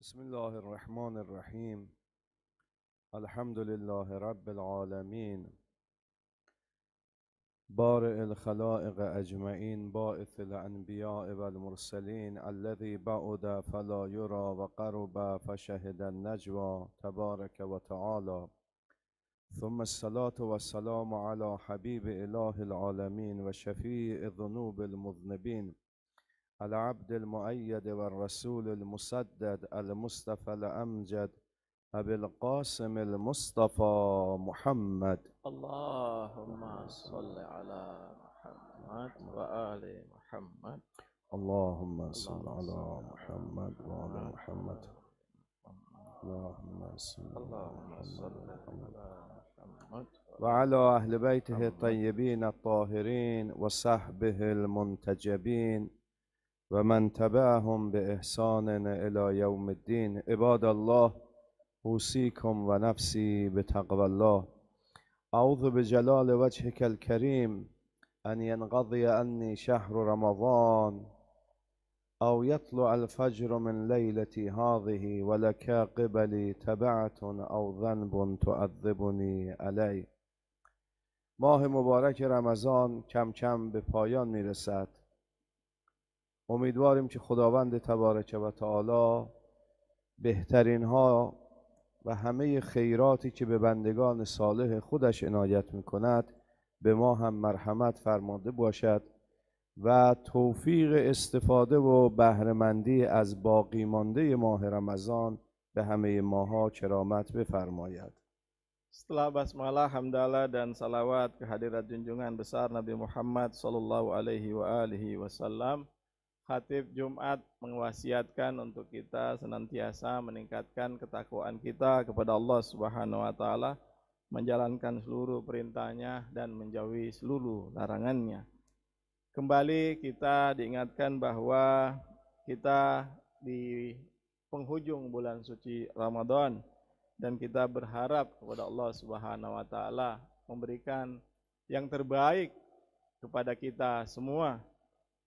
بسم الله الرحمن الرحيم. الحمد لله رب العالمين، بارئ الخلائق أجمعين، باعث الأنبياء والمرسلين، الذي بعد فلا يرى وقرب فشهد النجوى تبارك وتعالى. ثم الصلاة والسلام على حبيب إله العالمين وشفيع ذنوب المذنبين، العبد المؤيد والرسول المسدد المصطفى الأمجد أبي القاسم المصطفى محمد. اللهم صل على محمد وآل محمد. اللهم صل على محمد وآل محمد. اللهم صل على محمد وعلى أهل بيته الطيبين الطاهرين وصحبه المنتجبين ومن تبعهم بإحسان إلى يوم الدين. عباد الله، أوصيكم ونفسي بتقوى الله. أعوذ بجلال وجهك الكريم أن ينقضي عني شهر رمضان أو يطلع الفجر من ليلتي هذه ولك قبلي تبعة أو ذنب تؤذبني عليه. ماه مبارک رمضان کم کم به پایان میرسد. امیدواریم که خداوند تبارک و تعالی بهترین ها و همه خیراتی که به بندگان صالح خودش عنایت میکند به ما هم مرحمت فرماده باشد و توفیق استفاده و بهره‌مندی از باقی مانده ماه رمضان به همه ماها کرامت بفرماید. Setelah basmalah, hamdalah dan salawat kehadirat junjungan besar Nabi Muhammad sallallahu alaihi wasallam, Khatib Jumat mewasiatkan untuk kita senantiasa meningkatkan ketakwaan kita kepada Allah Subhanahu wa taala, menjalankan seluruh perintahnya dan menjauhi seluruh larangannya. Kembali kita diingatkan bahwa kita di penghujung bulan suci Ramadan dan kita berharap kepada Allah Subhanahu wa taala memberikan yang terbaik kepada kita semua,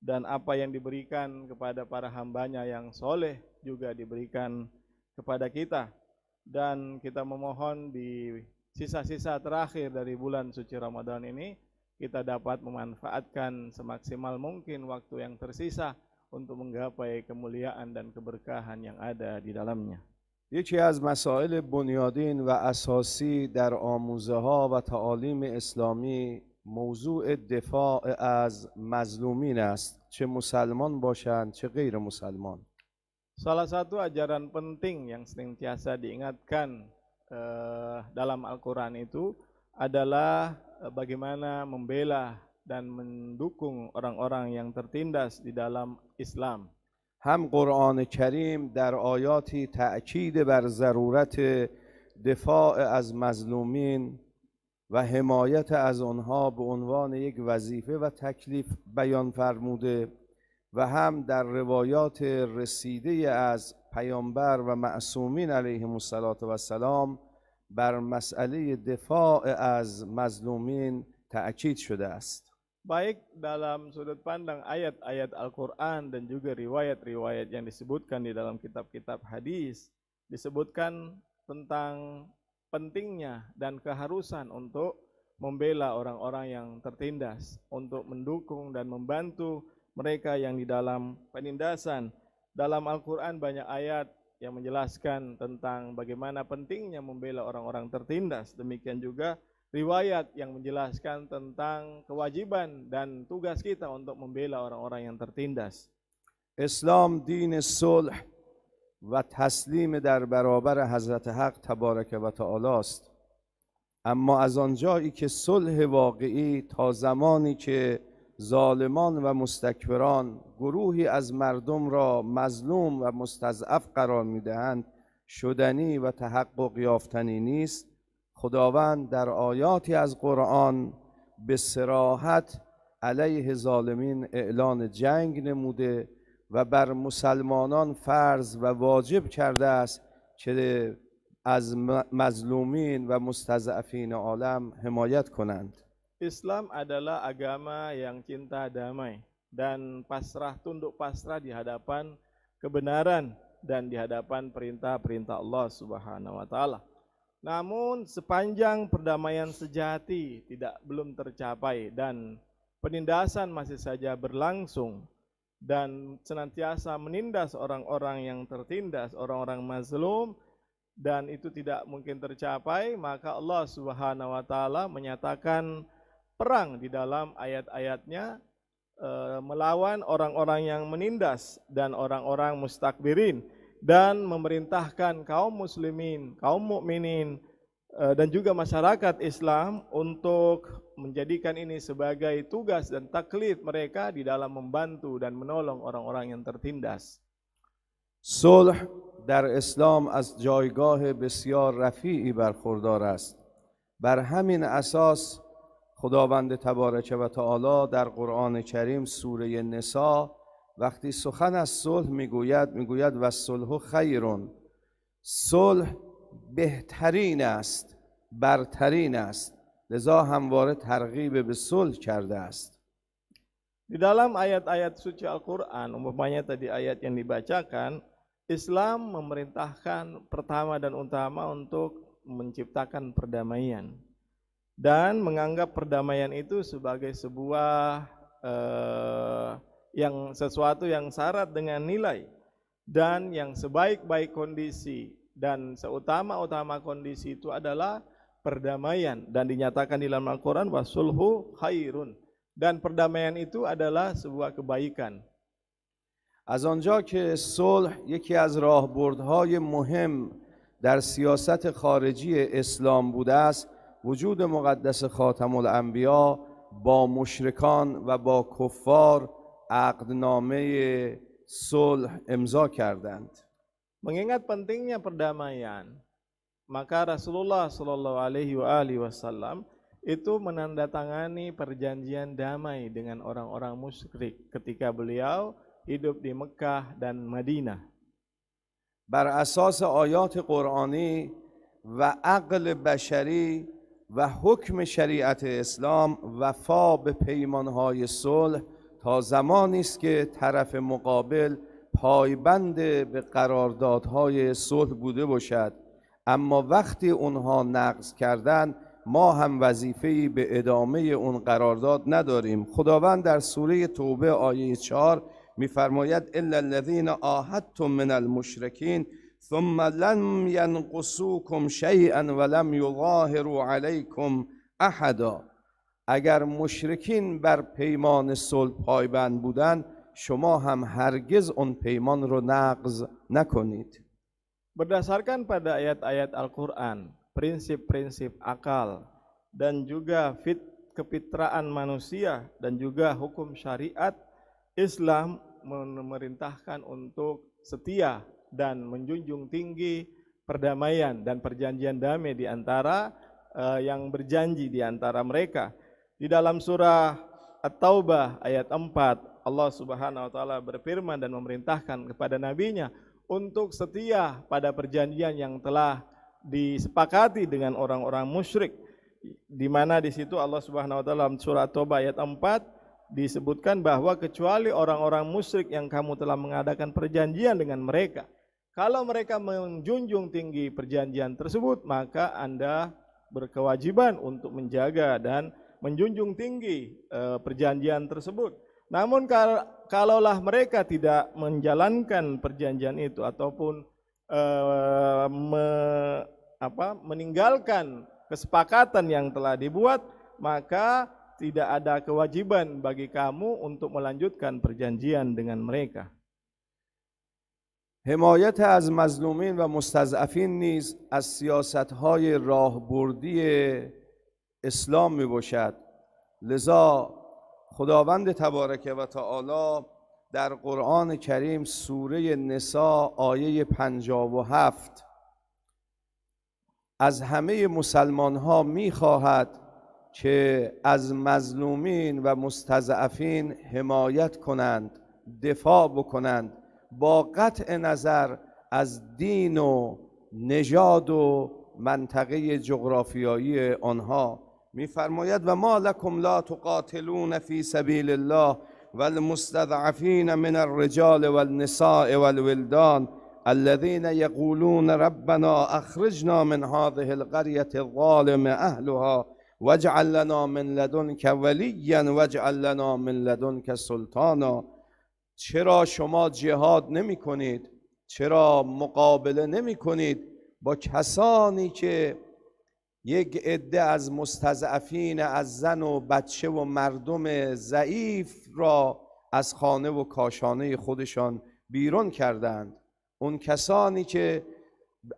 dan apa yang diberikan kepada para hambanya yang soleh juga diberikan kepada kita. Dan kita memohon di sisa-sisa terakhir dari bulan suci Ramadan ini kita dapat memanfaatkan semaksimal mungkin waktu yang tersisa untuk menggapai kemuliaan dan keberkahan yang ada di dalamnya. یکی از مسائل بنیادین و اساسی در آموزه ها و تعالیم اسلامی موضوع دفاع از مظلومین است، چه مسلمان باشند چه غیر مسلمان. Salah satu ajaran penting yang senantiasa diingatkan dalam Al-Quran itu adalah bagaimana membela dan mendukung orang-orang yang tertindas di dalam Islam. هم قرآن کریم در آیاتی تأکید بر ضرورت دفاع از مظلومین و حمایت از آنها به عنوان یک وظیفه و تکلیف بیان فرموده و هم در روایات رسیده از پیامبر و معصومین علیهم السلام بر مسئله دفاع از مظلومین تأکید شده است. Baik dalam sudut pandang ayat-ayat Al-Quran dan juga riwayat-riwayat yang disebutkan di dalam kitab-kitab hadis, disebutkan tentang pentingnya dan keharusan untuk membela orang-orang yang tertindas, untuk mendukung dan membantu mereka yang di dalam penindasan. Dalam Al-Quran banyak ayat yang menjelaskan tentang bagaimana pentingnya membela orang-orang tertindas. Demikian juga riwayat yang menjelaskan tentang kewajiban dan tugas kita untuk membela orang-orang yang tertindas. اسلام دین صلح و تسلیم در برابر حضرت حق تبارک و تعالی است، اما از آنجایی که صلح واقعی تا زمانی که ظالمان و مستکبران گروهی از مردم را مظلوم و مستضعف قرار میدهند شدنی و تحقق یافتنی نیست، خداوند در آیاتی از قرآن به صراحت علیه ظالمین اعلان جنگ نموده و بر مسلمانان فرض و واجب کرده است که از مظلومین و مستضعفین عالم حمایت کنند. Islam adalah agama yang cinta damai dan tunduk pasrah di hadapan kebenaran, dan di hadapan perintah-perintah Allah Subhanahu wa taala. Namun sepanjang perdamaian sejati belum tercapai dan penindasan masih saja berlangsung dan senantiasa menindas orang-orang yang tertindas, orang-orang mazlum, dan itu tidak mungkin tercapai, maka Allah Subhanahu wa taala menyatakan perang di dalam ayat-ayatnya melawan orang-orang yang menindas dan orang-orang mustakbirin, dan memerintahkan kaum muslimin, kaum mukminin dan juga masyarakat Islam untuk menjadikan ini sebagai tugas dan taklif mereka di dalam membantu dan menolong orang-orang yang tertindas. صلح در اسلام از جایگاه بسیار رفیعی برخوردار است. بر همین اساس خداوند تبارک و تعالی در قرآن کریم سوره نساء وقتی سخن از صلح میگوید و الصلح خیر، صلح بهترین است، برترین است، لذا همواره ترغیب به صلح کرده است. Di dalam ayat-ayat suci Al-Quran, umpamanya tadi ayat yang dibacakan, Islam memerintahkan pertama dan utama untuk menciptakan perdamaian dan menganggap perdamaian itu sebagai sebuah sesuatu yang syarat dengan nilai dan yang sebaik-baik kondisi, dan seutama-utama kondisi itu adalah perdamaian, dan dinyatakan di dalam Al-Quran wasulhu khairun, dan perdamaian itu adalah sebuah kebaikan. از آنجا که صلح یکی از راهبردهای مهم در سیاست خارجی اسلام بوده است، وجود مقدس خاتم الانبیا با مشرکان و با کفار عقدنامه صلح امضا کردند. Mengingat pentingnya perdamaian, maka Rasulullah Shallallahu Alaihi Wasallam itu menandatangani perjanjian damai dengan orang-orang musyrik ketika beliau hidup di Mekah dan Madinah. بر اساس آیات قرآنی و عقل بشری و حکم شریعت اسلام وفا به پیمانهای صلح تا زمانی است که طرف مقابل پایبند به قراردادهای صلح بوده باشد، اما وقتی اونها نقض کردن ما هم وظیفه‌ای به ادامه اون قرارداد نداریم. خداوند در سوره توبه آیه 4 می‌فرماید الا الذين عاهدتم من المشرکین ثم لم ينقصوكم شيئا ولم يظاهروا عليكم احدا. اگر مشرکین بر پیمان صلح پایبند بودند شما هم هرگز اون پیمان رو نقض نکنید. Berdasarkan pada ayat-ayat Al-Quran, prinsip-prinsip akal dan juga kefitraan manusia dan juga hukum syariat, Islam memerintahkan untuk setia dan menjunjung tinggi perdamaian dan perjanjian damai di antara yang berjanji di antara mereka. Di dalam surah At-Taubah ayat 4, Allah Subhanahu wa taala berfirman dan memerintahkan kepada nabinya untuk setia pada perjanjian yang telah disepakati dengan orang-orang musyrik, di mana di situ Allah Subhanahu wa taala dalam surah At-Taubah ayat 4 disebutkan bahwa kecuali orang-orang musyrik yang kamu telah mengadakan perjanjian dengan mereka, kalau mereka menjunjung tinggi perjanjian tersebut, maka Anda berkewajiban untuk menjaga dan menjunjung tinggi perjanjian tersebut. Namun kalaulah mereka tidak menjalankan perjanjian itu ataupun meninggalkan kesepakatan yang telah dibuat, maka tidak ada kewajiban bagi kamu untuk melanjutkan perjanjian dengan mereka. حمایت از مظلومین و مستضعفین نیز از سیاست‌های راهبردی اسلام میباشد. لذا خداوند تبارک و تعالی در قرآن کریم سوره نساء آیه 57 از همه مسلمان ها میخواهد که از مظلومین و مستضعفین حمایت کنند، دفاع بکنند، با قطع نظر از دین و نژاد و منطقه جغرافیایی آنها. می‌فرماید و ما لکم لا تقاتلون فی سبیل الله والمستضعفین من الرجال والنساء والولدان الذين يقولون ربنا اخرجنا من هذه القرية الظالم اهلها واجعل لنا من لدنك ولیا واجعل لنا من لدنك سلطانا. چرا شما جهاد نمی کنید؟ چرا مقابله نمی کنید با کسانی که یک عده از مستضعفین، از زن و بچه و مردم ضعیف را از خانه و کاشانه خودشان بیرون کردند؟ اون کسانی که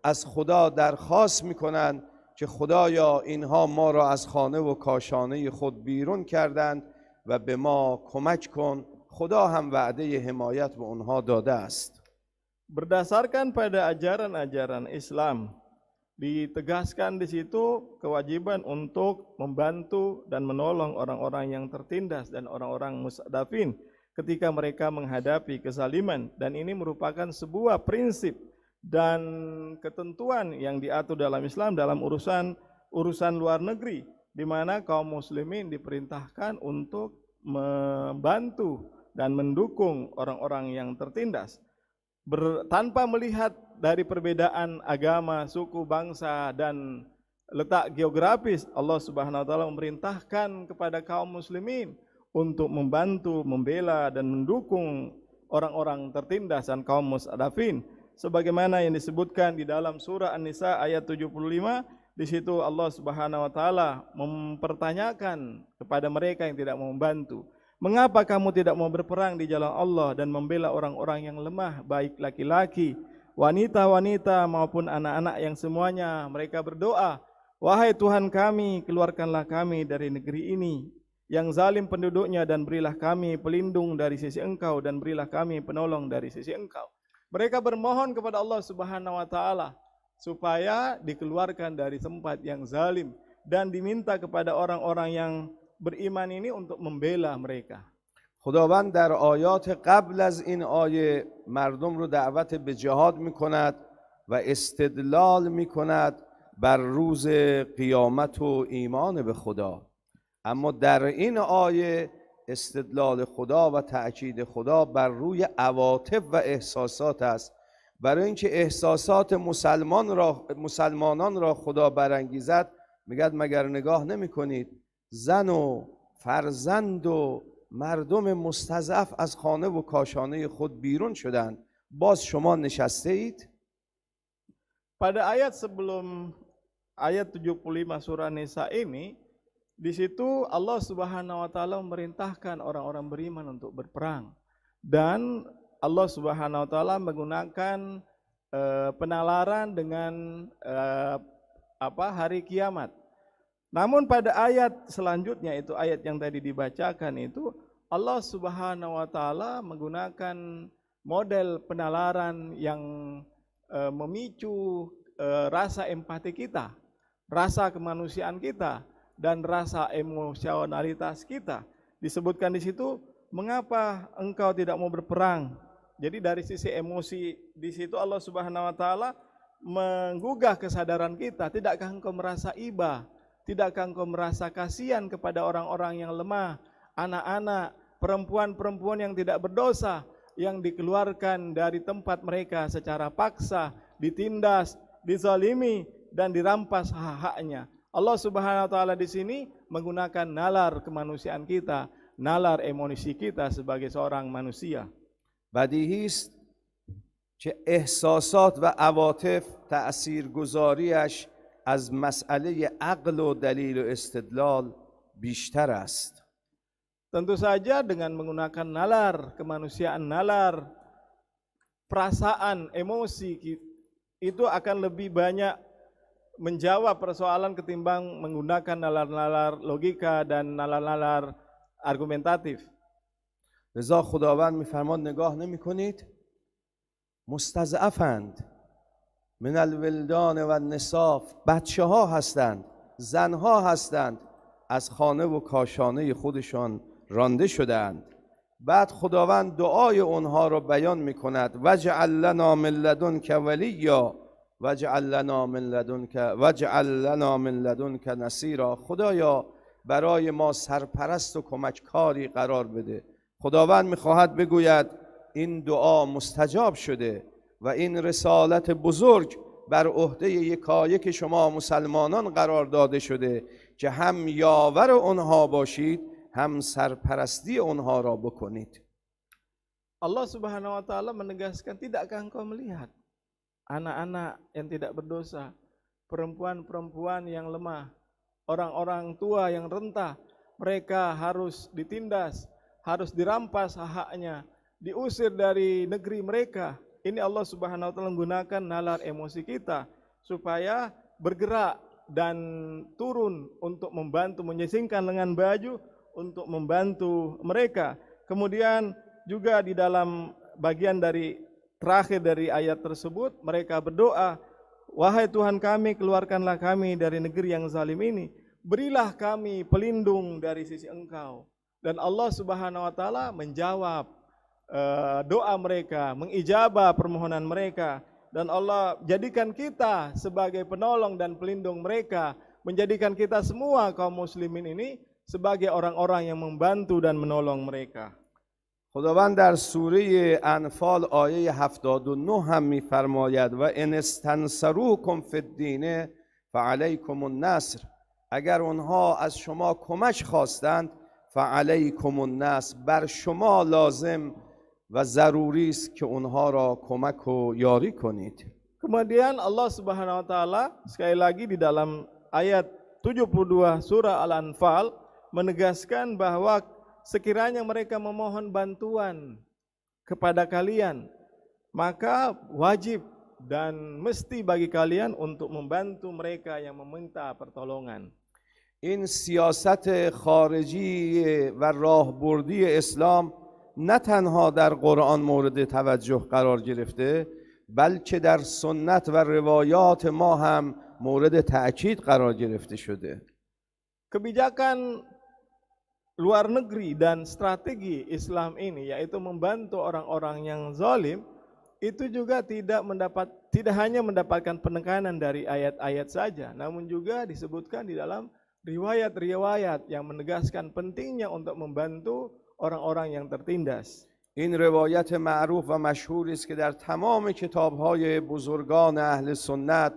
از خدا درخواست میکنند که خدایا اینها ما را از خانه و کاشانه خود بیرون کردند و به ما کمک کن. خدا هم وعده حمایت به اونها داده است. Berdasarkan pada ajaran-ajaran Islam, ditegaskan di situ kewajiban untuk membantu dan menolong orang-orang yang tertindas dan orang-orang mustadafin ketika mereka menghadapi kezaliman, dan ini merupakan sebuah prinsip dan ketentuan yang diatur dalam Islam dalam urusan luar negeri, di mana kaum muslimin diperintahkan untuk membantu dan mendukung orang-orang yang tertindas. Tanpa melihat dari perbedaan agama, suku, bangsa, dan letak geografis, Allah Subhanahu wa taala memerintahkan kepada kaum muslimin untuk membantu, membela, dan mendukung orang-orang tertindas dan kaum mustadafin. Sebagaimana yang disebutkan di dalam surah An-Nisa ayat 75, di situ Allah Subhanahu wa taala mempertanyakan kepada mereka yang tidak mau membantu, mengapa kamu tidak mau berperang di jalan Allah dan membela orang-orang yang lemah, baik laki-laki, wanita-wanita maupun anak-anak yang semuanya mereka berdoa, wahai Tuhan kami, keluarkanlah kami dari negeri ini yang zalim penduduknya, dan berilah kami pelindung dari sisi Engkau, dan berilah kami penolong dari sisi Engkau. Mereka bermohon kepada Allah Subhanahu wa taala supaya dikeluarkan dari tempat yang zalim, dan diminta kepada orang-orang yang beriman ini untuk membela mereka. خداوند در آیات قبل از این آیه مردم رو دعوت به جهاد میکند و استدلال میکند بر روز قیامت و ایمان به خدا. اما در این آیه استدلال خدا و تأکید خدا بر روی عواطف و احساسات است، برای اینکه احساسات مسلمانان را خدا برانگیزد. میگه مگر نگاه نمیکنید زن و فرزند و مردم مستضعف از خانه و کاشانه خود بیرون شدند، باز شما نشسته اید؟ Pada ayat sebelum ayat 75 surah Nisa ini, di situ Allah Subhanahu wa taala memerintahkan orang-orang beriman untuk berperang, dan Allah Subhanahu wa taala menggunakan penalaran dengan hari kiamat. Namun pada ayat selanjutnya, itu ayat yang tadi dibacakan itu, Allah Subhanahu wa taala menggunakan model penalaran yang memicu rasa empati kita, rasa kemanusiaan kita, dan rasa emosionalitas kita. Disebutkan di situ, mengapa engkau tidak mau berperang? Jadi dari sisi emosi di situ Allah Subhanahu wa taala menggugah kesadaran kita. Tidakkah engkau merasa iba? Tidakkah engkau merasa kasihan kepada orang-orang yang lemah, anak-anak, perempuan-perempuan yang tidak berdosa, yang dikeluarkan dari tempat mereka secara paksa, ditindas, dizalimi, dan dirampas hak-haknya? Allah Subhanahu wa taala di sini menggunakan nalar kemanusiaan kita, nalar emosi kita sebagai seorang manusia. بدیهی است که احساسات و عواطف تأثیرگذاریش از مسئله عقل و دلیل و استدلال بیشتر است. Tentu saja dengan menggunakan nalar kemanusiaan, nalar perasaan, emosi, itu akan lebih banyak menjawab persoalan ketimbang menggunakan nalar-nalar logika dan nalar-nalar argumentatif. لذا خداوند میفرماد نگاه نمی کنید مستضعفند من الولدان و النساء، بچه ها هستند، زن ها هستند، از خانه و کاشانه خودشان رانده شدند. بعد خداوند دعای اونها رو بیان میکند، وجعل لنا من لدنک ولیا وجعل لنا من لدنک نصیرا. خدایا برای ما سرپرست و کمککاری قرار بده. خداوند میخواهد بگوید این دعا مستجاب شده و این رسالت بزرگ بر عهده یکایک شما مسلمانان قرار داده شده که هم یاور آنها باشید هم سرپرستی آنها را بکنید. Allah Subhanahu wa taala menegaskan, tidakkah engkau melihat anak-anak yang tidak berdosa, perempuan-perempuan yang lemah, orang-orang tua yang renta, mereka harus ditindas, harus dirampas hak-haknya, diusir dari negeri mereka. Ini Allah Subhanahu wa taala menggunakan nalar emosi kita supaya bergerak dan turun untuk membantu, menyingkirkan lengan baju untuk membantu mereka. Kemudian juga di dalam bagian dari terakhir dari ayat tersebut, mereka berdoa, wahai Tuhan kami, keluarkanlah kami dari negeri yang zalim ini, berilah kami pelindung dari sisi Engkau. Dan Allah Subhanahu wa taala menjawab doa mereka, mengijabah permohonan mereka, dan Allah jadikan kita sebagai penolong dan pelindung mereka, menjadikan kita semua kaum muslimin ini sebagai orang-orang yang membantu dan menolong mereka. خداوند در سوره انفال آیه 79 هم می‌فرماید و ان استنصروکم فی الدین فعلیکم النصر، اگر آنها از شما کمک خواستند فعلیکم النصر، بر شما لازم و ضروری است که اونها را کمک و یاری کنید. Kemudian Allah Subhanahu wa taala sekali lagi di dalam ayat 72 surah Al-Anfal menegaskan bahwa sekiranya mereka memohon bantuan kepada kalian, maka wajib dan mesti bagi kalian untuk membantu mereka yang meminta pertolongan. این سیاست خارجی و راهبردی اسلام نه تنها در قرآن مورد توجه قرار گرفته، بلکه در سنت و روایات ما هم مورد تأکید قرار گرفته شده. Kebijakan luar negeri dan strategi Islam ini, yaitu membantu orang-orang yang zalim, itu juga tidak hanya mendapatkan penekanan dari ayat-ayat saja, namun juga disebutkan di dalam riwayat-riwayat yang menegaskan pentingnya untuk membantu orang-orang yang tertindas. این روایت معروف و مشهوری است که در تمام کتاب‌های بزرگان اهل سنت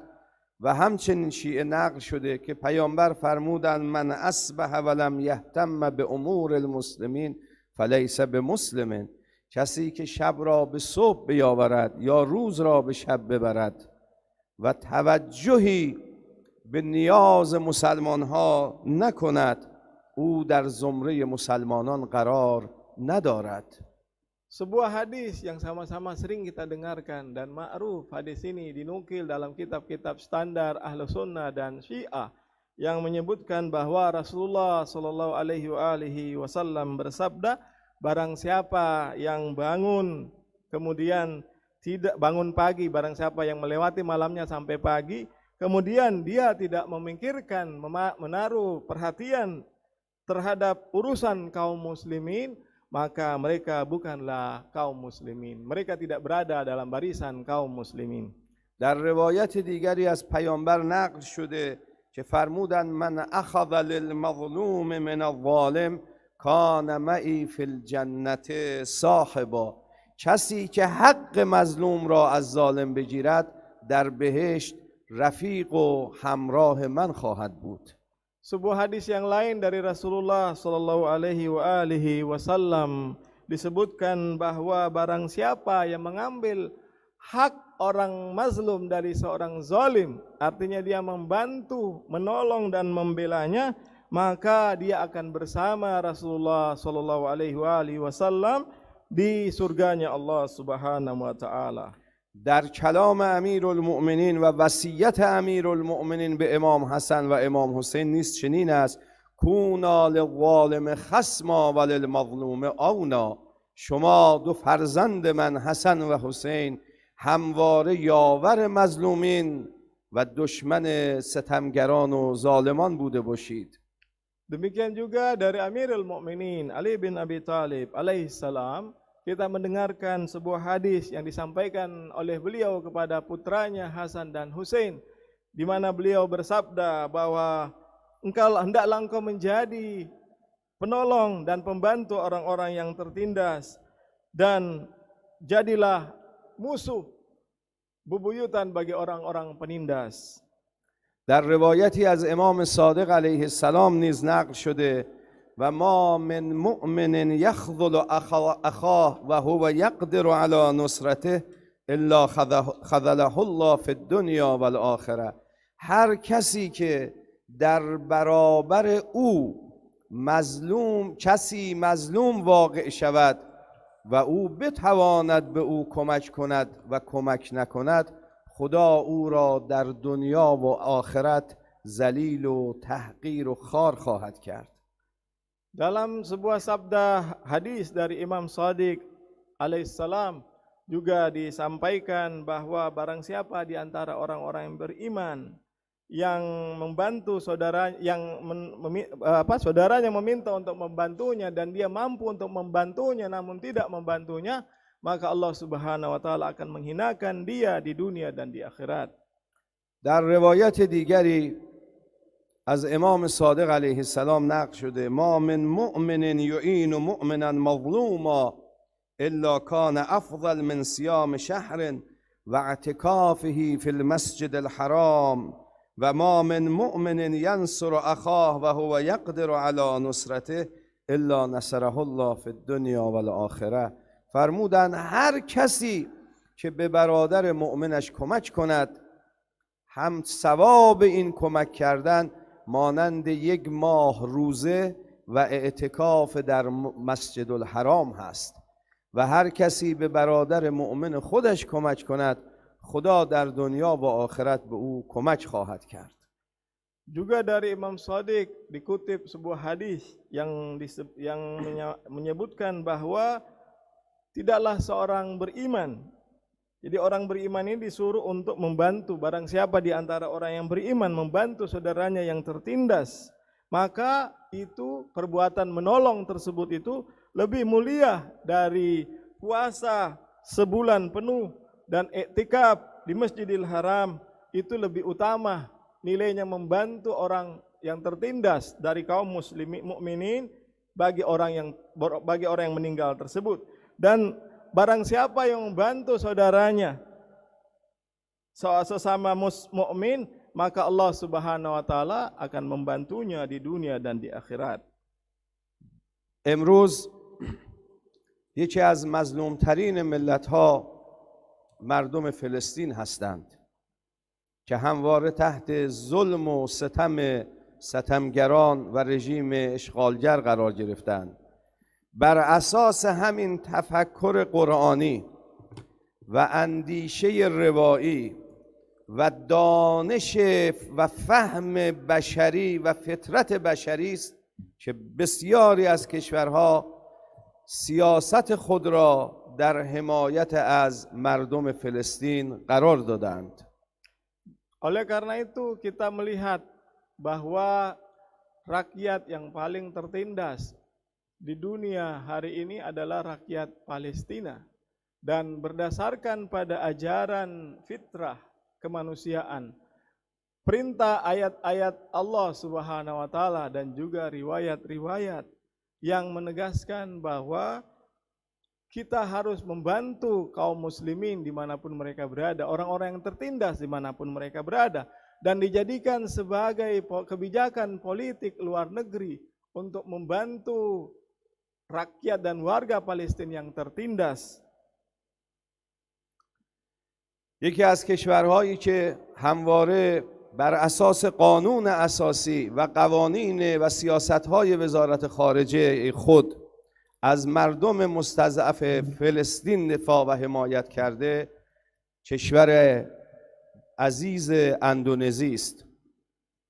و همچنین شیعه نقل شده که پیامبر فرمودند من اصبح ولم یهتم به امور المسلمین فلیس بمسلم، کسی که شب را به صبح بیاورد یا روز را به شب ببرد و توجهی به نیاز مسلمان ها نکند، او در زمره مسلمانان قرار ندارد. Sebuah hadis yang sama-sama sering kita dengarkan dan ma'ruf, hadis ini dinukil dalam kitab-kitab standar Ahlu Sunnah dan Syiah yang menyebutkan bahwa Rasulullah sallallahu alaihi wasallam bersabda, barang siapa yang bangun kemudian tidak bangun pagi, barang siapa yang melewati malamnya sampai pagi, kemudian dia tidak memikirkan, menaruh perhatian terhadap urusan kaum muslimin, maka mereka bukanlah kaum muslimin. Mereka tidak berada dalam barisan kaum muslimin. در روایت دیگری از پیامبر نقل شده که فرمودند من اخذ للمظلوم من الظالم کان معی فی الجنت صاحبا، کسی که حق مظلوم را از ظالم بگیرد در بهشت رفیق و همراه من خواهد بود. Sebuah hadis yang lain dari Rasulullah sallallahu alaihi wasallam disebutkan bahwa barang siapa yang mengambil hak orang mazlum dari seorang zalim, artinya dia membantu, menolong dan membelanya, maka dia akan bersama Rasulullah sallallahu alaihi wasallam di surganya Allah Subhanahu wa taala. در کلام امیرالمؤمنین و وصیت امیرالمؤمنین به امام حسن و امام حسین نیز چنین است کونا للظالم خصما و للمظلوم اونا، شما دو فرزند من حسن و حسین همواره یاور مظلومین و دشمن ستمگران و ظالمان بوده باشید. Demikian juga dari Amirul Mukminin Ali bin Abi Thalib alaihissalam, kita mendengarkan sebuah hadis yang disampaikan oleh beliau kepada putranya Hasan dan Husain, di mana beliau bersabda bahwa hendaklah engkau menjadi penolong dan pembantu orang-orang yang tertindas, dan jadilah musuh bebuyutan bagi orang-orang penindas. در روایتی از امام صادق علیه السلام نیز نقل شده و ما من مؤمن یخذل اخاه و هو یقدر علی نصرته الا خذله الله فی الدنیا و الاخره. هر کسی که در برابر او کسی مظلوم واقع شود و او بتواند به او کمک کند و کمک نکند، خدا او را در دنیا و آخرت ذلیل و تحقیر و خوار خواهد کرد. Dalam sebuah sabda hadis dari Imam Shadiq alaihissalam juga disampaikan bahwa barang siapa di antara orang-orang yang beriman yang membantu saudaranya meminta untuk membantunya dan dia mampu untuk membantunya namun tidak membantunya, maka Allah Subhanahu wa taala akan menghinakan dia di dunia dan di akhirat. در روایت دیگری از امام صادق علیه السلام نقل شده ما من مؤمن یعین مؤمنا مظلوما الا کان افضل من صیام شهر و اعتکافه فی المسجد الحرام و ما من مؤمن ینصر اخاه و هو یقدر علی نصرته الا نصره الله فی الدنیا و الاخره. فرمودند هر کسی که به برادر مؤمنش کمک کند هم ثواب این کمک کردن مانند یک ماه روزه و اعتکاف در مسجد الحرام هست و هر کسی به برادر مؤمن خودش کمک کند خدا در دنیا و آخرت به او کمک خواهد کرد. Juga dari Imam Shadiq dikutip sebuah hadis yang menyebutkan bahwa tidaklah seorang beriman. Jadi orang beriman ini disuruh untuk membantu. Barang siapa di antara orang yang beriman membantu saudaranya yang tertindas, maka itu perbuatan menolong tersebut itu lebih mulia dari puasa sebulan penuh dan iktikaf di Masjidil Haram. Itu lebih utama nilainya membantu orang yang tertindas dari kaum muslimin mukminin bagi orang yang meninggal tersebut. Dan barang siapa yang membantu saudaranya sesama mukmin, maka Allah Subhanahu wa taala akan membantunya di dunia dan di akhirat. امروز یکی از مظلومترین ملت‌ها مردم فلسطین هستند که همواره تحت ظلم و ستمگران و رژیم اشغالگر قرار گرفتند. بر اساس همین تفکر قرآنی و اندیشه روایی و دانش و فهم بشری و فطرت بشری است که بسیاری از کشورها سیاست خود را در حمایت از مردم فلسطین قرار دادند. Oleh karena itu kita melihat bahwa rakyat yang paling tertindas di dunia hari ini adalah rakyat Palestina, dan berdasarkan pada ajaran fitrah kemanusiaan, perintah ayat-ayat Allah Subhanahu wa taala dan juga riwayat-riwayat yang menegaskan bahwa kita harus membantu kaum muslimin dimanapun mereka berada, orang-orang yang tertindas dimanapun mereka berada, dan dijadikan sebagai kebijakan politik luar negeri untuk membantu rakyat dan warga Palestina yang tertindas. یکی از کشورهایی که همواره بر اساس قانون اساسی و قوانین و سیاست‌های وزارت خارجه خود از مردم مستضعف فلسطین دفاع و حمایت کرده کشور عزیز اندونزی است.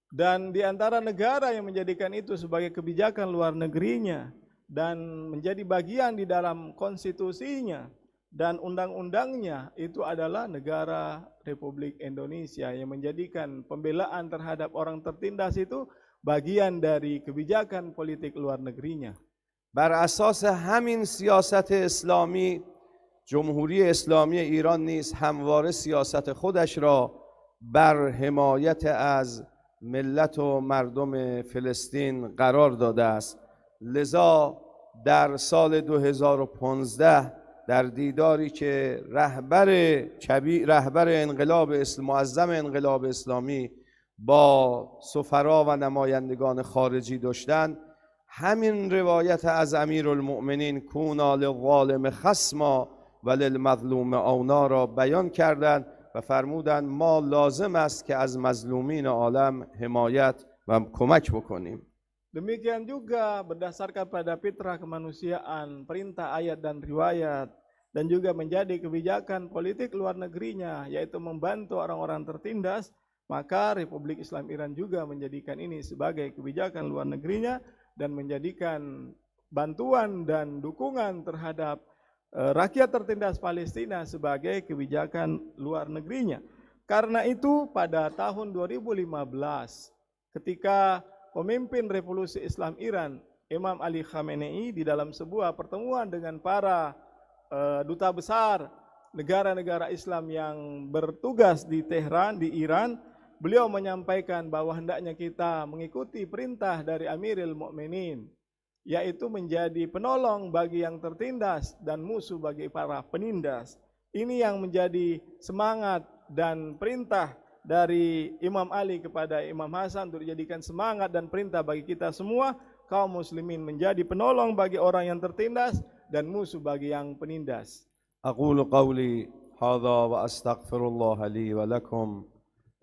Dan di antara negara yang menjadikan itu sebagai kebijakan luar negerinya dan menjadi bagian di dalam konstitusinya dan undang-undangnya itu adalah negara Republik Indonesia yang menjadikan pembelaan terhadap orang tertindas itu bagian dari kebijakan politik luar negerinya. بر اساس همین سیاست اسلامی جمهوری اسلامی ایران نیز همواره سیاست خودش را بر حمایت از ملت و مردم فلسطین قرار داده است. لذا در سال 2015 در دیداری که رهبر انقلاب معظم انقلاب اسلامی با سفرا و نمایندگان خارجی داشتند، همین روایت از امیرالمؤمنین کونا للظالم خصما و للمظلوم اونا را بیان کردند و فرمودند ما لازم است که از مظلومین عالم حمایت و کمک بکنیم. Demikian juga berdasarkan pada fitrah kemanusiaan, perintah ayat dan riwayat, dan juga menjadi kebijakan politik luar negerinya, yaitu membantu orang-orang tertindas, maka Republik Islam Iran juga menjadikan ini sebagai kebijakan luar negerinya dan menjadikan bantuan dan dukungan terhadap rakyat tertindas Palestina sebagai kebijakan luar negerinya. Karena itu pada tahun 2015 ketika pemimpin Revolusi Islam Iran, Imam Ali Khamenei, di dalam sebuah pertemuan dengan para duta besar negara-negara Islam yang bertugas di Tehran, di Iran, beliau menyampaikan bahwa hendaknya kita mengikuti perintah dari Amirul Mukminin, yaitu menjadi penolong bagi yang tertindas dan musuh bagi para penindas. Ini yang menjadi semangat dan perintah dari Imam Ali kepada Imam Hasan untuk dijadikan semangat dan perintah bagi kita semua kaum muslimin menjadi penolong bagi orang yang tertindas dan musuh bagi yang penindas. أقول قولي هذا وأستغفر الله لي ولكم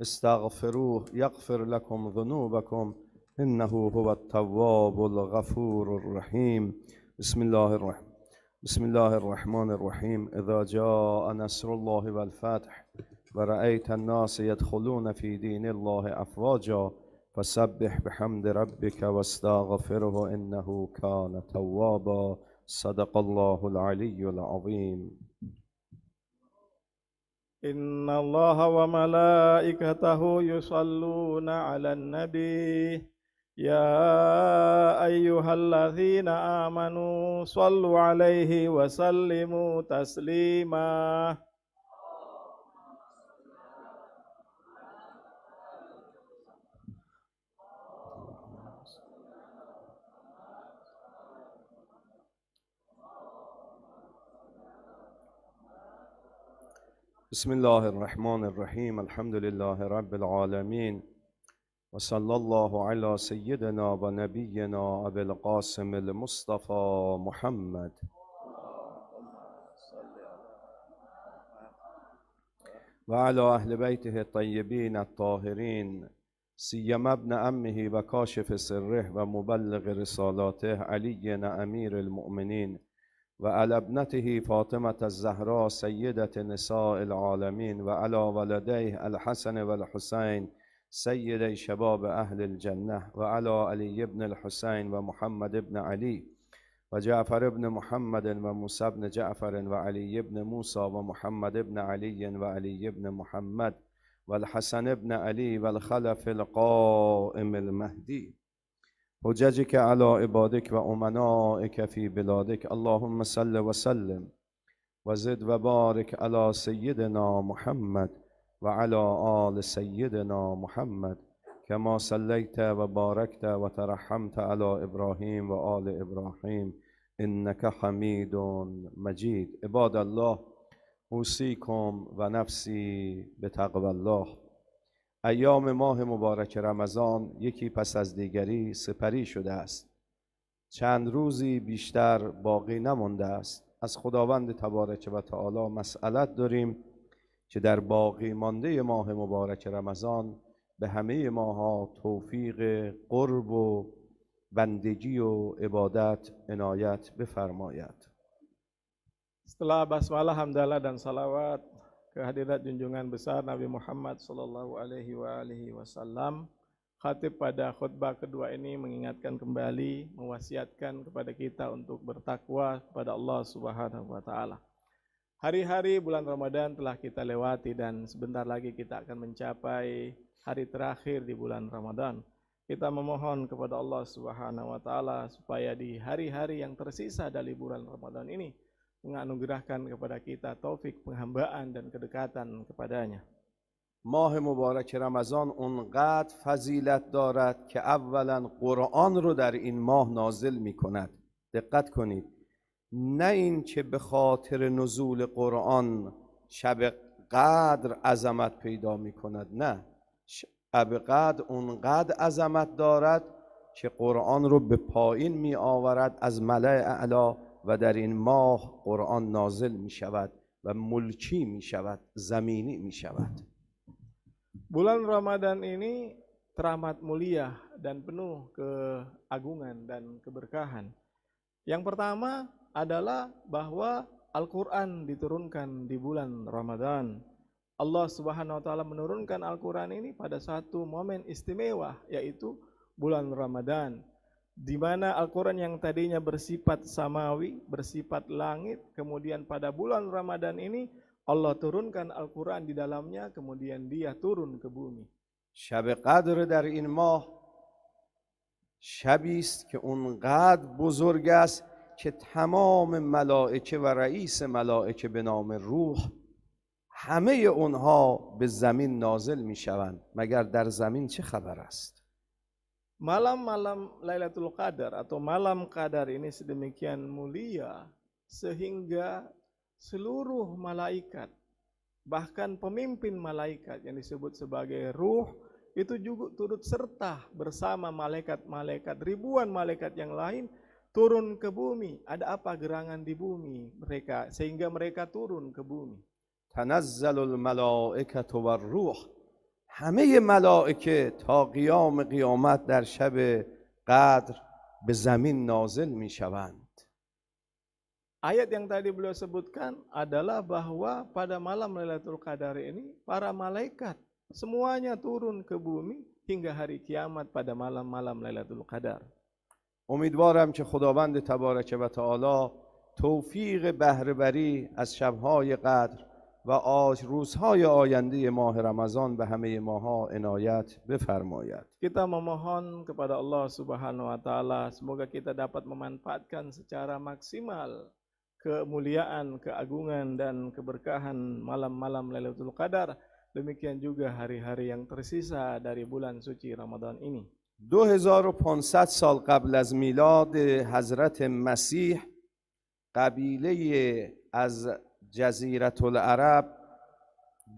استغفروه يغفر لكم ذنوبكم إنه هو التواب الغفور الرحيم. بسم الله الرحمن الرحيم. إذا جاء نصر الله والفتح ورأيت الناس يدخلون في دين الله أفواجا فسبح بحمد ربك واستغفره إنه كان توابا. صدق الله العلي العظيم. إن الله وملائكته يصلون على النبي يا أيها الذين آمنوا صلوا عليه وسلموا تسليما. بسم الله الرحمن الرحيم. الحمد لله رب العالمين وصلى الله على سيدنا ونبينا أبي القاسم المصطفى محمد وعلى أهل بيته الطيبين الطاهرين سيما ابن أمه وكاشف سره ومبلغ رسالاته علي أمير المؤمنين وعلى ابنته فاطمة الزهراء سيدة نساء العالمين وعلى ولديه الحسن والحسين سيدي شباب أهل الجنة وعلى علي بن الحسين ومحمد بن علي وجعفر بن محمد وموسى بن جعفر وعلي بن موسى ومحمد بن علي وعلي بن محمد والحسن بن علي والخلف القائم المهدي حججك على عبادك وأمنائك في بلادك. اللهم صل وسلم وزد وبارك على سيدنا محمد وعلى آل سيدنا محمد كما صليت وباركت وترحمت على إبراهيم وآل إبراهيم إنك حميد مجيد. عباد الله اوصيكم ونفسي بتقوى الله. ایام ماه مبارک رمضان یکی پس از دیگری سپری شده است. چند روزی بیشتر باقی نمانده است. از خداوند تبارک و تعالی مسئلت داریم که در باقی مانده ماه مبارک رمضان به همه ماها توفیق قرب و بندگی و عبادت عنایت بفرماید. Setelah basmalah, hamdalah dan salawat kehadirat junjungan besar Nabi Muhammad sallallahu alaihi wasallam, khatib pada khutbah kedua ini mengingatkan kembali, mewasiatkan kepada kita untuk bertakwa kepada Allah Subhanahu wa taala. Hari-hari bulan Ramadan telah kita lewati dan sebentar lagi kita akan mencapai hari terakhir di bulan Ramadan. Kita memohon kepada Allah Subhanahu wa taala supaya di hari-hari yang tersisa dari bulan Ramadan ini menganugerahkan kepada kita taufik penghambaan dan kedekatan kepadanya. ماه مبارک رمضان اونقدر فضیلت دارد که اولا قرآن رو در این ماه نازل می کند. دقت کنید، نه این که به خاطر نزول قرآن شب قدر عظمت پیدا می کند، نه، شب قدر اونقدر عظمت دارد که قرآن رو به پایین می آورد از ملأ اعلی و در این ماه قرآن نازل می شود و ملکی می شود، زمینی می شود. Bulan Ramadan ini teramat mulia dan penuh keagungan dan keberkahan. Yang pertama adalah bahwa Al-Quran diturunkan di bulan Ramadan. Allah Subhanahu wa Ta'ala menurunkan Al-Quran ini pada satu momen istimewa, yaitu bulan Ramadan, di mana Al-Quran yang tadinya bersifat samawi, bersifat langit, kemudian pada bulan Ramadan ini Allah turunkan Al-Quran di dalamnya, kemudian dia turun ke bumi. شب قدر در این ماه شبی است که اونقدر بزرگ است که تمام ملائکه و رئیس ملائکه به نام روح همه اونها به زمین نازل می شوند. مگر در زمین چه خبر است؟ Malam-malam Lailatul Qadar atau malam Qadar ini sedemikian mulia sehingga seluruh malaikat, bahkan pemimpin malaikat yang disebut sebagai ruh, itu juga turut serta bersama malaikat-malaikat, ribuan malaikat yang lain turun ke bumi. Ada apa gerangan di bumi mereka sehingga mereka turun ke bumi? تنزل الملائکة و الروح، همه ملائکه تا قیام قیامت در شب قدر به زمین نازل می شوند. Ayat yang tadi beliau sebutkan adalah bahwa pada malam Lailatul Qadar ini para malaikat semuanya turun ke bumi hingga hari kiamat pada malam-malam Lailatul Qadar. امیدوارم که خداوند تبارک و تعالی توفیق بهره بری از شبهای قدر و روزهای آینده ماه رمضان به همه ماها عنایت بفرماید. Kita memohon kepada Allah Subhanahu wa Ta'ala, semoga kita dapat memanfaatkan secara maksimal kemuliaan, keagungan dan keberkahan malam-malam Lailatul Qadar. Demikian juga hari-hari yang tersisa dari bulan suci Ramadan ini. 2500 سال قبل از میلاد حضرت مسیح قبیله از جزیره العرب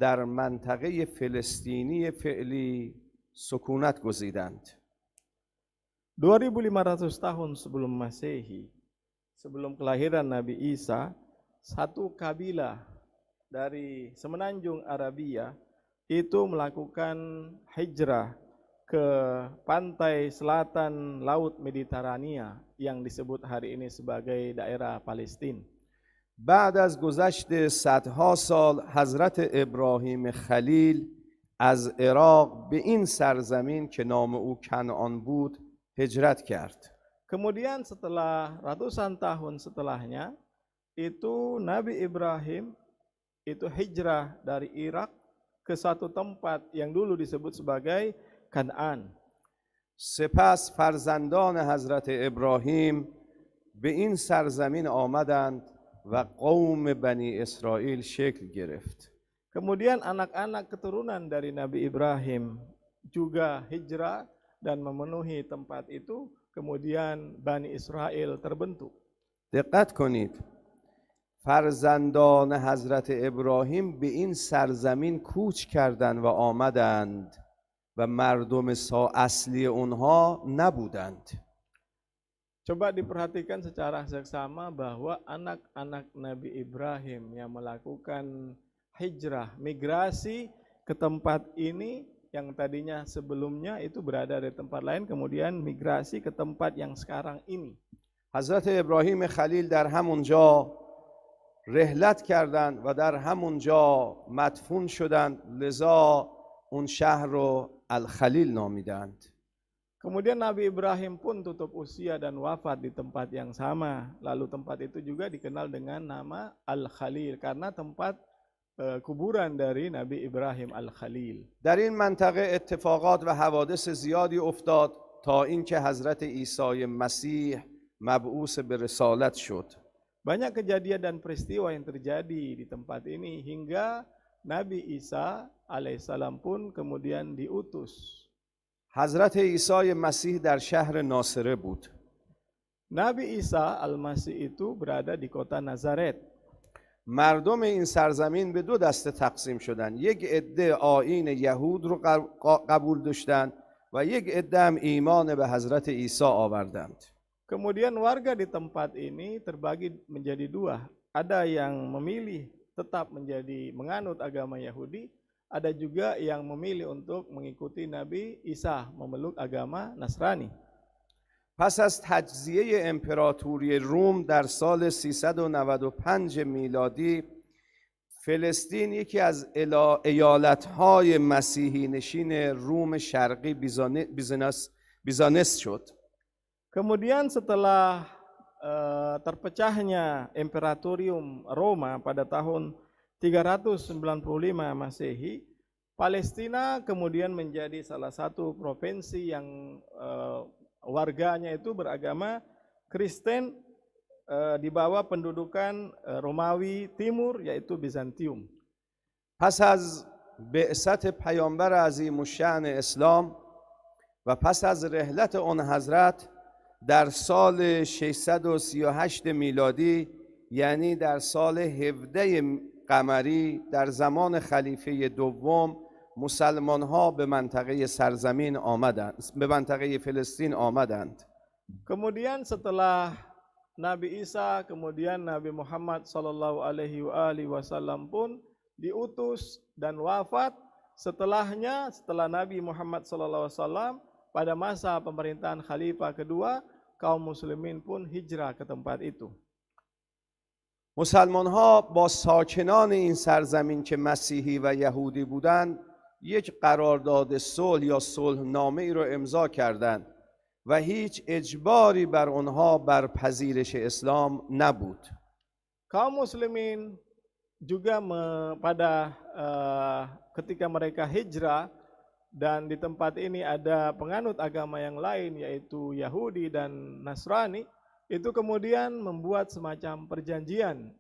در منطقه فلسطینی فعلی سکونت گزیدند. 2500 tahun sebelum Masehi, sebelum kelahiran Nabi Isa, satu kabilah dari semenanjung Arabia itu melakukan hijrah ke pantai selatan Laut Mediterania yang disebut hari ini sebagai daerah Palestina. بعد از گذشت صدها سال حضرت ابراهیم خلیل از عراق به این سرزمین که نام او کنعان بود هجرت کرد. Kemudian setelah ratusan tahun setelahnya, itu Nabi Ibrahim itu hijrah dari Irak ke satu tempat yang dulu disebut sebagai Kan'an. سپس فرزندان حضرت ابراهیم به این سرزمین آمدند و قوم بنی اسرائیل شکل گرفت. Kemudian anak-anak keturunan dari Nabi Ibrahim juga hijrah dan memenuhi tempat itu, kemudian Bani Israel terbentuk. دقت کنید، فرزندان حضرت ابراهیم به این سرزمین کوچ کردند و آمدند و مردم اصلی اونها نبودند. Coba diperhatikan secara seksama bahwa anak-anak Nabi Ibrahim yang melakukan hijrah, migrasi ke tempat ini yang tadinya sebelumnya itu berada di tempat lain, kemudian migrasi ke tempat yang sekarang ini. حضرت ابراهیم خلیل در همونجا رحلت کردند و در همونجا مدفون شدند، لذا اون شهر رو الخلیل نامیدند. Kemudian Nabi Ibrahim pun tutup usia dan wafat di tempat yang sama. Lalu tempat itu juga dikenal dengan nama Al-Khalil karena tempat kuburan dari Nabi Ibrahim Al-Khalil. در این منطقه اتفاقات و حوادث زیادی افتاد تا اینکه حضرت عیسی مسیح مبعوث به رسالت شد. Banyak kejadian dan peristiwa yang terjadi di tempat ini hingga Nabi Isa alaihissalam pun kemudian diutus. حضرت عیسی مسیح در شهر ناصره بود. Nabi Isa Al-Masih itu berada di kota Nazaret. مردم این سرزمین به دو دسته تقسیم شدن. یک عده آیین یهود رو قبول داشتند و یک عده هم ایمان به حضرت عیسی آوردند. Kemudian warga di tempat ini terbagi menjadi dua. Ada yang memilih tetap menganut agama Yahudi, ada juga yang memilih untuk mengikuti Nabi Isa, memeluk agama Nasrani. پس از تجزیه امپراتوری روم در سال 395 میلادی فلسطین یکی از ایالت‌های مسیحی نشین روم شرقی بیزانس شد. Kemudian setelah terpecahnya Imperatorium Roma pada tahun 395 Masehi, Palestina kemudian menjadi salah satu provinsi yang warganya itu beragama Kristen di bawah pendudukan Romawi Timur yaitu Bizantium. پس از بعثت پیامبر عظیم الشأن اسلام و پس از رحلت آن حضرت در سال 638 میلادی یعنی در سال 17 قمری در زمان خلیفه دوم مسلمان ها به منطقه سرزمین آمدند، به منطقه فلسطین آمدند. Kemudian setelah Nabi Isa, kemudian Nabi Muhammad sallallahu alaihi wasallam pun diutus dan wafat. Setelahnya, setelah Nabi Muhammad sallallahu alaihi wasallam, pada masa pemerintahan Khalifah kedua, kaum muslimin pun hijrah ke tempat itu. مسلمان ها با ساکنان این سرزمین که مسیحی و یهودی بودند یک قرارداد صلح یا صلحنامه ای را امضا کردند و هیچ اجباری بر آنها بر پذیرش اسلام نبود. Kaum muslimin juga pada ketika mereka hijrah dan di tempat ini ada penganut agama yang lain yaitu Yahudi dan Nasrani, itu kemudian membuat semacam perjanjian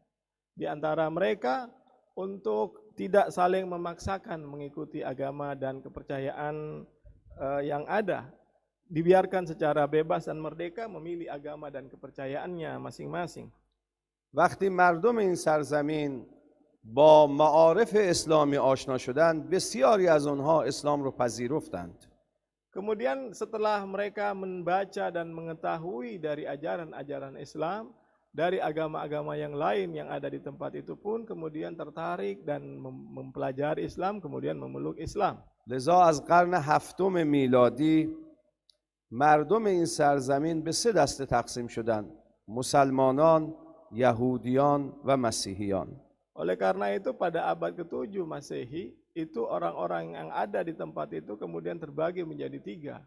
di antara mereka untuk tidak saling memaksakan mengikuti agama dan kepercayaan yang ada. Dibiarkan secara bebas dan merdeka memilih agama dan kepercayaannya masing-masing. وقتی مردم این سرزمین با معارف اسلامی آشنا شدند بسیاری از آنها اسلام را پذیرفتند. Kemudian setelah mereka membaca dan mengetahui dari ajaran-ajaran Islam, dari agama-agama yang lain yang ada di tempat itu pun kemudian tertarik dan mempelajari Islam, kemudian memeluk Islam. لذا از قرن هفتم میلادی مردم این سرزمین به سه دسته تقسیم شدند: مسلمانان، یهودیان و مسیحیان. Oleh karena itu pada abad ke-7 Masehi, itu orang-orang yang ada di tempat itu kemudian terbagi menjadi tiga.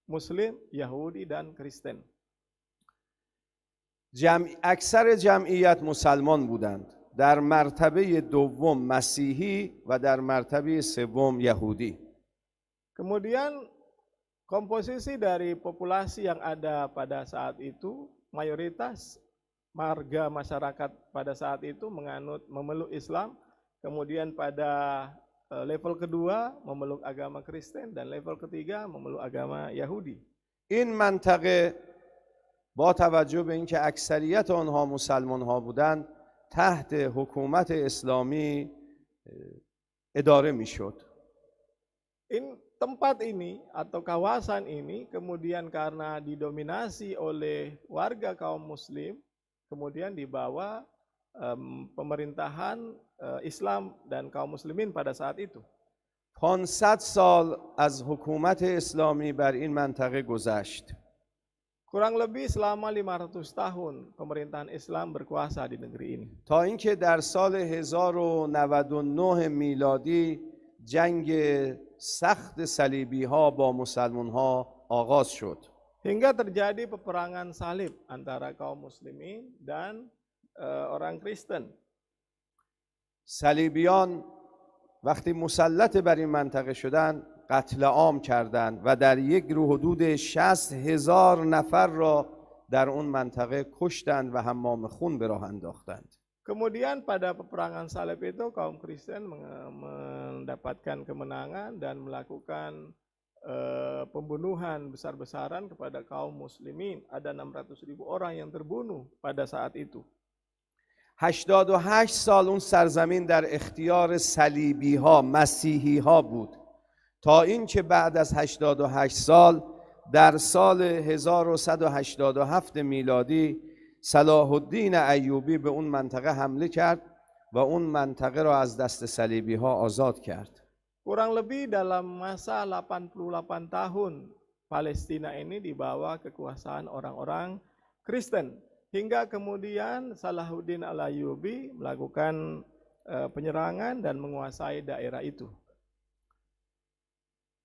Muslim, Yahudi, dan Kristen. اکثر جمعیت مسلمان بودند. در مرتبه دوم مسیحی و در مرتبه سوم یهودی. Kemudian komposisi dari populasi yang ada pada saat itu, mayoritas warga masyarakat pada saat itu memeluk Islam, kemudian pada level kedua memeluk agama Kristen dan level ketiga memeluk agama Yahudi. این منطقه با توجه به اینکه اکثریت آنها مسلمان ها بودند تحت حکومت اسلامی اداره میشد. Tempat ini atau kawasan ini kemudian karena didominasi oleh warga kaum muslim, kemudian dibawa pemerintahan Islam dan kaum muslimin pada saat itu. 500 سال از حکومت اسلامی بر این منطقه گذشت. Kurang lebih selama 500 tahun pemerintahan Islam berkuasa di negeri ini. تا اینکه در سال 1099 میلادی جنگ سخت صلیبی ها با مسلمان ها آغاز شد. Hingga terjadi peperangan salib antara kaum muslimin dan orang Kristen. صلیبیان وقتی مسلط بر این منطقه شدند قتل عام کردند و در یک روز حدود 60,000 نفر را در اون منطقه کشتند و حمام خون به راه انداختند. Kemudian pada peperangan salib itu kaum Kristen mendapatkan kemenangan dan melakukan pembunuhan besar-besaran kepada kaum muslimin. Ada 600.000 orang yang terbunuh pada saat itu. 88 سال اون سرزمین در اختیار صلیبی ها، مسیحی ها بود، تا اینکه بعد از 88 سال در سال 1187 میلادی صلاح الدین ایوبی به اون منطقه حمله کرد و اون منطقه را از دست صلیبی ها آزاد کرد. Kurang lebih dalam masa 88 tahun Palestina ini di bawah kekuasaan orang-orang Kristen. Hingga kemudian Salahuddin al-Ayyubi melakukan penyerangan dan menguasai daerah itu.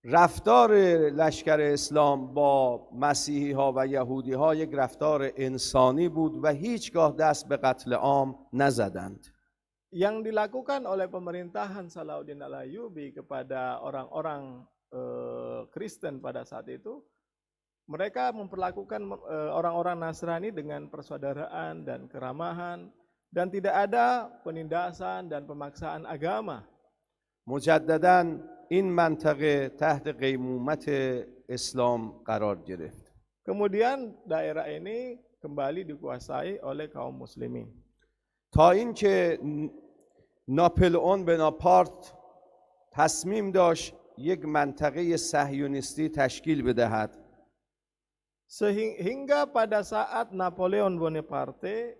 رفتار لشکر اسلام با مسیحی ها و یهودی ها یک رفتار انسانی بود و هیچگاه دست به قتل عام نزدند. Yang dilakukan oleh pemerintahan Salahuddin al-Ayyubi kepada orang-orang Kristen pada saat itu, mereka memperlakukan orang-orang Nasrani dengan persaudaraan dan keramahan, dan tidak ada penindasan dan pemaksaan agama. مجدداً این منطقه تحت قیمومت اسلام قرار گرفت. Kemudian daerah ini kembali dikuasai oleh kaum muslimin. تا اینکه ناپلئون بناپارت تصمیم داشت یک منطقه صهیونیستی تشکیل بدهد. Sehingga pada saat Napoleon Bonaparte,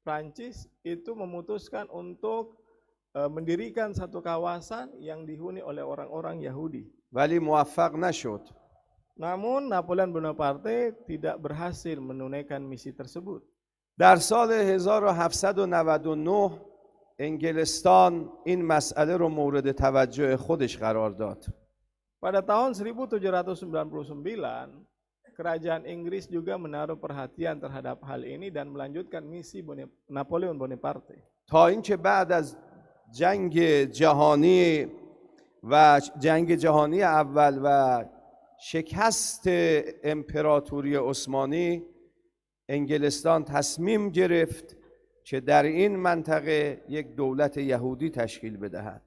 Prancis itu memutuskan untuk mendirikan satu kawasan yang dihuni oleh orang-orang Yahudi. ولی موفق نشد. Namun Napoleon Bonaparte tidak berhasil menunaikan misi tersebut. در سال 1799 انگلستان این مسئله رو مورد توجه خودش قرار داد. Pada tahun 1799, kerajaan Inggris juga menaruh perhatian terhadap hal ini dan melanjutkan misi Napoleon Bonaparte. تا اینکه بعد از جنگ جهانی و جنگ جهانی اول و شکست امپراتوری عثمانی، انگلستان تصمیم گرفت که در این منطقه یک دولت یهودی تشکیل بدهد.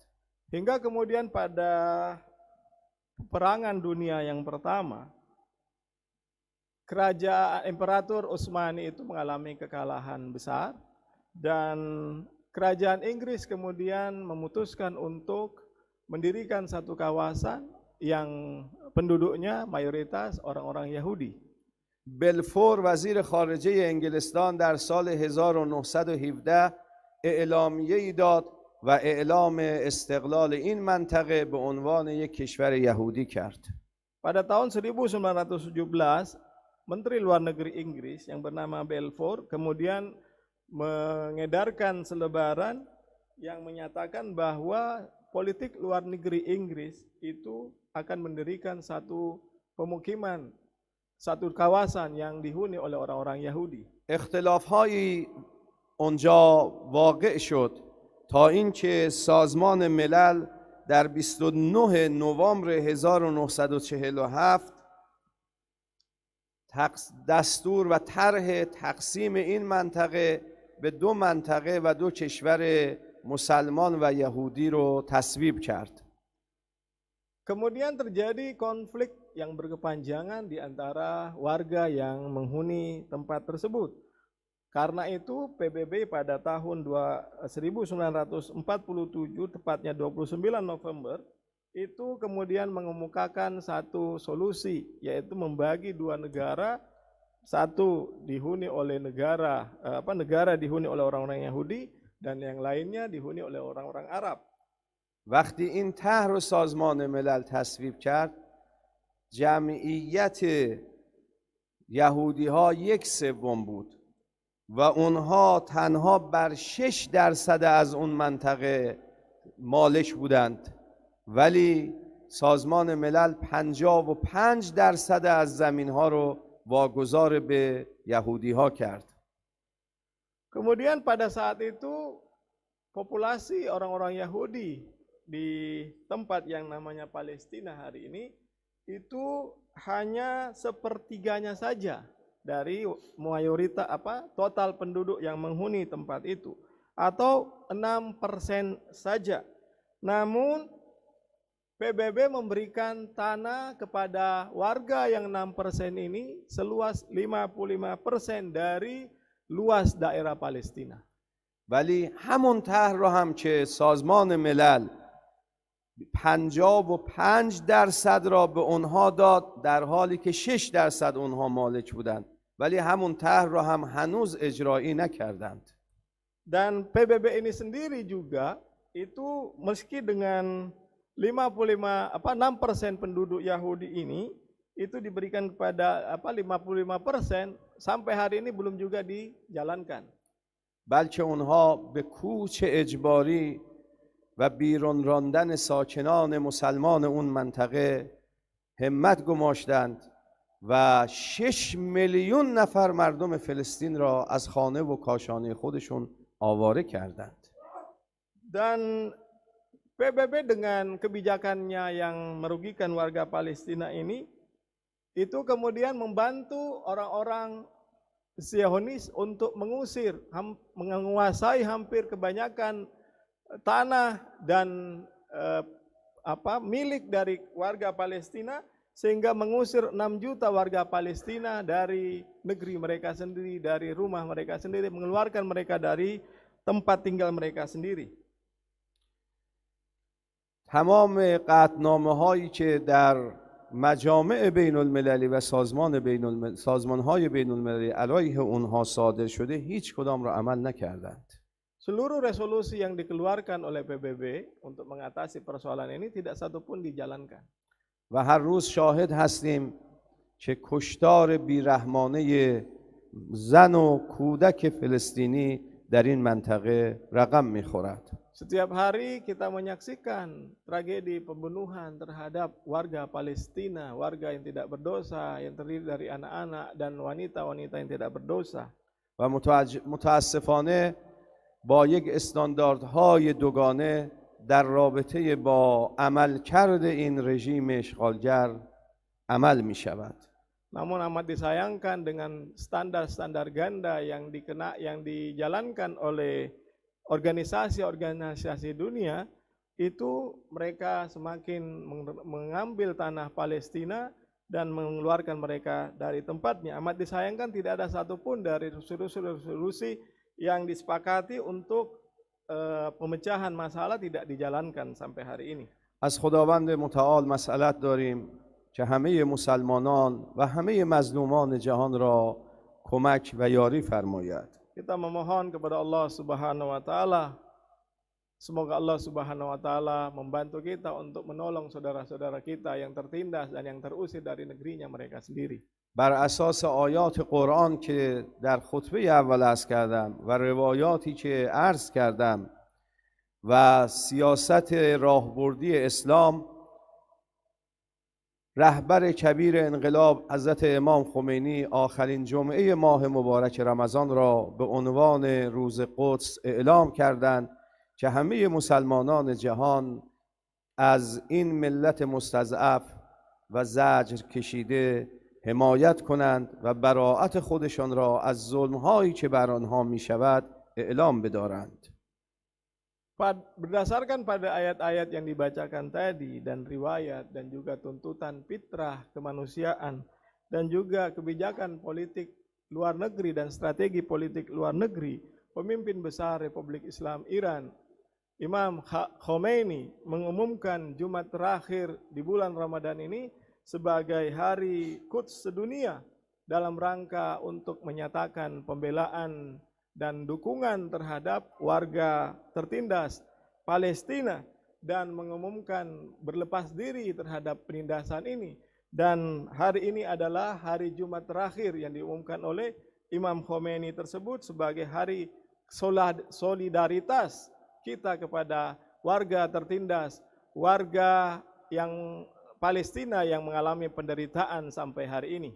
Hingga kemudian pada peperangan dunia yang pertama, kerajaan Imperator Utsmani itu mengalami kekalahan besar, dan kerajaan Inggris kemudian memutuskan untuk mendirikan satu kawasan yang penduduknya mayoritas orang-orang Yahudi. بلفور وزیر خارجه انگلستان در سال 1917 اعلامیه‌ای داد و اعلام استقلال این منطقه به عنوان یک کشور یهودی کرد. Pada tahun 1917, Menteri Luar Negeri Inggris yang bernama Balfour kemudian mengedarkan selebaran yang menyatakan bahwa politik luar negeri Inggris itu akan mendirikan satu pemukiman, satu kawasan yang dihuni oleh orang-orang Yahudi. اختلاف‌هایی اونجا واقع شد تا اینکه سازمان ملل در 29 نوامبر 1947 دستور و طرح تقسیم این منطقه به دو منطقه و دو کشور مسلمان و یهودی رو تصویب کرد. Kemudian terjadi konflik yang berkepanjangan di antara warga yang menghuni tempat tersebut. Karena itu PBB pada tahun 1947, tepatnya 29 November, itu kemudian mengemukakan satu solusi, yaitu membagi dua negara, satu dihuni oleh negara dihuni oleh orang-orang Yahudi dan yang lainnya dihuni oleh orang-orang Arab. وقتی این طرح رو سازمان ملل تصویب کرد، جمعیت یهودی ها 1/3 بود و اونها تنها بر 6% از اون منطقه مالک بودند، ولی سازمان ملل 55% از زمین ها رو واگذار به یهودی ها کرد. Kemudian pada saat itu populasi orang-orang Yahudi di tempat yang namanya Palestina hari ini itu hanya sepertiganya saja dari mayoritas total penduduk yang menghuni tempat itu, atau 6% saja. Namun PBB memberikan tanah kepada warga yang 6% ini seluas 55% dari luas daerah Palestina. ولی همون طرح رو هم که سازمان ملل 55% را به اونها داد، در حالی که 6% اونها مالک بودند، ولی همون طرح را هم هنوز اجرایی نکردند. Dan PBB ini sendiri juga itu meski dengan 6% penduduk Yahudi ini itu diberikan kepada 55% sampai hari ini belum juga dijalankan. بلکه اونها به کوچ اجباری و بیرون راندن ساکنان مسلمان اون منطقه همت گماشتند و 6 میلیون نفر مردم فلسطین را از خانه و کاشانه خودشون آواره کردند. Dan PBB dengan kebijakannya yang merugikan warga Palestina ini itu kemudian membantu orang-orang Zionis untuk mengusir, menguasai hampir kebanyakan tanah dan milik dari warga Palestina, sehingga mengusir 6 juta warga Palestina dari negeri mereka sendiri, dari rumah mereka sendiri, mengeluarkan mereka dari tempat tinggal mereka sendiri. تمام قطعنامه هایی که در مجامع بین المللی و سازمان های بین المللی علیه اونها صادر شده هیچ کدام را عمل نکردند. Seluruh resolusi yang dikeluarkan oleh PBB untuk mengatasi persoalan ini tidak satu pun dijalankan. و هر روز شاهد هستیم که کشتار بیرحمانه زن و کودک فلسطینی در این منطقه رقم میخورد. Setiap hari kita menyaksikan tragedi pembunuhan terhadap warga Palestina, warga yang tidak berdosa, yang terdiri dari anak-anak dan wanita-wanita yang tidak berdosa. و متاسفانه با یک استانداردهای دوگانه در رابطه با عملکرد این رژیم اشغالگر عمل می شود. Namun amat disayangkan dengan standar-standar ganda yang dijalankan oleh organisasi-organisasi dunia, itu mereka semakin mengambil tanah Palestina dan mengeluarkan mereka dari tempatnya. Amat disayangkan tidak ada satupun dari resolusi yang disepakati untuk pemecahan masalah tidak dijalankan sampai hari ini. از خداوند متعال مسئلت داریم که همه مسلمانان و همه مظلومان جهان را کمک و یاری فرماید. Kita memohon kepada Allah Subhanahu wa taala, semoga Allah Subhanahu wa taala membantu kita untuk menolong saudara-saudara kita yang tertindas dan yang terusir dari negerinya mereka sendiri. بر اساس آیات قرآن که در خطبه اول عرض کردم و روایاتی که عرض کردم و سیاست راهبردی اسلام، رهبر کبیر انقلاب حضرت امام خمینی آخرین جمعه ماه مبارک رمضان را به عنوان روز قدس اعلام کردند که همه مسلمانان جهان از این ملت مستضعف و زجر کشیده حمایت کنند و براءت خودشان را از ظلم‌هایی که بر آنها می‌شود اعلام بدارند. Berdasarkan pada ayat-ayat yang dibacakan tadi dan riwayat dan juga tuntutan fitrah kemanusiaan dan juga kebijakan politik luar negeri dan strategi politik luar negeri, pemimpin besar Republik Islam Iran, Imam Khomeini, mengumumkan Jumat terakhir di bulan Ramadan ini sebagai hari Quds sedunia dalam rangka untuk menyatakan pembelaan dan dukungan terhadap warga tertindas Palestina dan mengumumkan berlepas diri terhadap penindasan ini. Dan hari ini adalah hari Jumat terakhir yang diumumkan oleh Imam Khomeini tersebut sebagai hari solidaritas kita kepada warga tertindas, warga yang Palestina yang mengalami penderitaan sampai hari ini.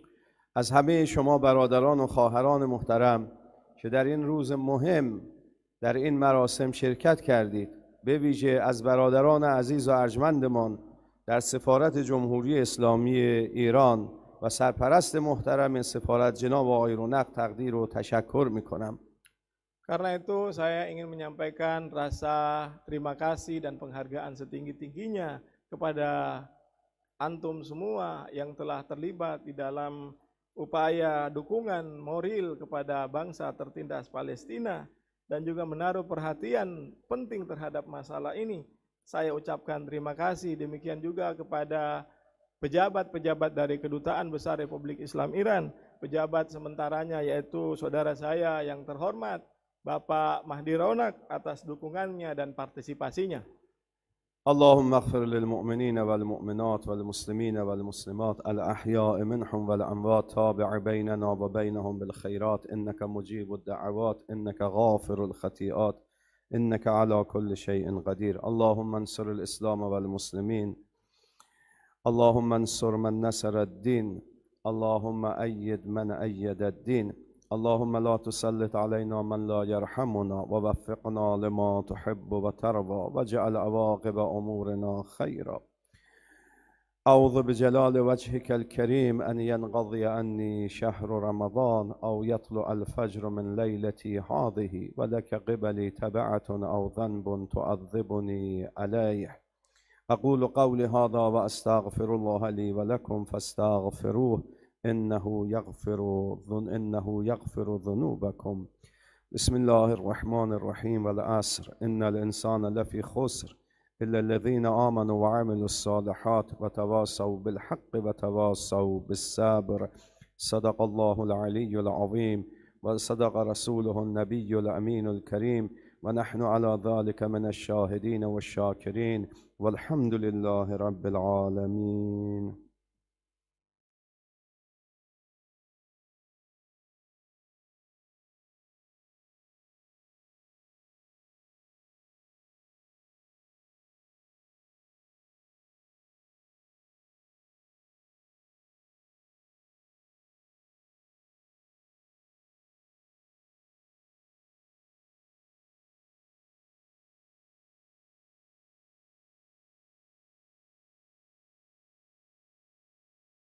از همه شما برادران و خواهران محترم که در این روز مهم در این مراسم شرکت کردید، به ویژه از برادران عزیز و ارجمندمان در سفارت جمهوری اسلامی ایران و سرپرست محترم این سفارت جناب آقای رونق تقدیر و تشکر میکنم. Karena itu saya ingin menyampaikan rasa terima kasih dan penghargaan setinggi-tingginya kepada antum semua yang telah terlibat di dalam upaya dukungan moral kepada bangsa tertindas Palestina dan juga menaruh perhatian penting terhadap masalah ini. Saya ucapkan terima kasih, demikian juga kepada pejabat-pejabat dari Kedutaan Besar Republik Islam Iran, pejabat sementaranya yaitu saudara saya yang terhormat Bapak Mahdi Raunak atas dukungannya dan partisipasinya. اللهم اغفر للمؤمنين والمؤمنات والمسلمين والمسلمات الأحياء منهم والأموات تابع بيننا وبينهم بالخيرات إنك مجيب الدعوات إنك غافر الخطيئات إنك على كل شيء قدير. اللهم انصر الإسلام والمسلمين، اللهم انصر من نصر الدين، اللهم أيد من أيد الدين، اللهم لا تسلط علينا من لا يرحمنا ووفقنا لما تحب وترضى واجعل عواقب أمورنا خيرا. أعوذ بجلال وجهك الكريم أن ينقضي عني شهر رمضان أو يطلع الفجر من ليلتي هذه ولك قبلي تبعة أو ذنب تعذبني عليه. أقول قولي هذا وأستغفر الله لي ولكم فاستغفروه إنه يغفر ذنوبكم. بسم الله الرحمن الرحيم. والعصر إن الإنسان لفي خسر إلا الذين آمنوا وعملوا الصالحات وتواصوا بالحق وتواصوا بالصبر. صدق الله العلي العظيم وصدق رسوله النبي الأمين الكريم ونحن على ذلك من الشاهدين والشاكرين والحمد لله رب العالمين.